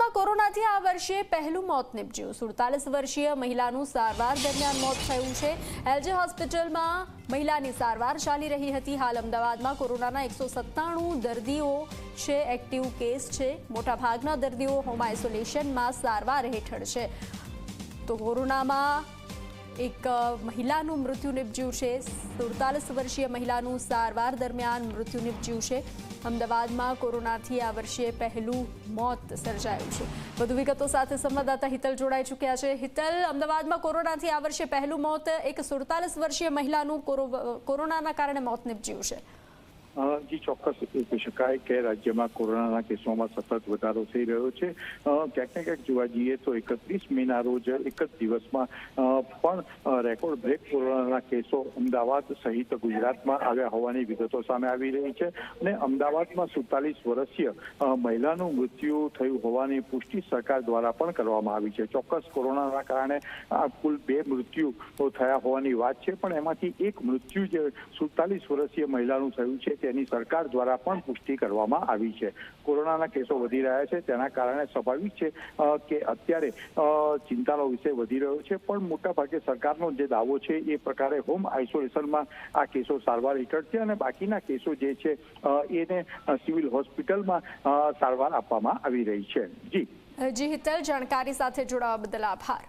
અમદાવાદમાં કોરોનાથી આ વર્ષે પહેલું મોત નીપજ્યું। 47 વર્ષીય મહિલાનું સારવાર દરમિયાન મોત થયું છે। એલજે હોસ્પિટલમાં મહિલાની સારવાર ચાલી રહી હતી। હાલ અમદાવાદમાં કોરોનાના 197 દર્દીઓ છે, એક્ટિવ કેસ છે। મોટાભાગના દર્દીઓ હોમ આઇસોલેશનમાં સારવાર હેઠળ છે। તો કોરોનામાં એક મહિલાનું મૃત્યુ નિપજ્યું છે। 47 વર્ષીય મહિલાનું સારવાર દરમિયાન મૃત્યુ નિપજ્યું છે। અમદાવાદમાં કોરોનાથી આ વર્ષે પહેલું મોત સર્જાયું છે। વધુ વિગતો સાથે સંવાદદાતા હિતલ જોડાઈ ચૂક્યા છે। હિતલ, અમદાવાદમાં કોરોનાથી આ વર્ષે પહેલું મોત, એક 47 વર્ષીય મહિલાનું કોરોનાના કારણે મોત નિપજ્યું છે। જી, ચોક્કસ કહી શકાય કે રાજ્યમાં કોરોનાના કેસોમાં સતત વધારો થઈ રહ્યો છે। ક્યાંક ને ક્યાંક જોવા જઈએ તો 31 મેના રોજ એક જ દિવસમાં પણ રેકોર્ડ બ્રેક કોરોનાના કેસો અમદાવાદ સહિત ગુજરાતમાં આવ્યા હોવાની વિગતો સામે આવી રહી છે અને અમદાવાદમાં 47 વર્ષીય મહિલાનું મૃત્યુ થયું હોવાની પુષ્ટિ સરકાર દ્વારા પણ કરવામાં આવી છે। ચોક્કસ કોરોનાના કારણે કુલ 2 મૃત્યુ થયા હોવાની વાત છે, પણ એમાંથી એક મૃત્યુ જે 47 વર્ષીય મહિલાનું થયું છે તેની સરકાર દ્વારા પણ પુષ્ટિ કરવામાં આવી છે। કોરોનાના કેસો વધી રહ્યા છે, તેના કારણે સ્વાભાવિક છે કે અત્યારે ચિંતાનો વિષય વધી રહ્યો છે, પણ મોટાભાગે સરકારનો જે દાવો છે એ પ્રકારે હોમ આઇસોલેશનમાં આ કેસો સારવાર હેઠળ છે અને બાકીના કેસો જે છે એને સિવિલ હોસ્પિટલમાં સારવાર આપવામાં આવી રહી છે। જી હિતલ, જાણકારી સાથે જોડાવા બદલ આભાર।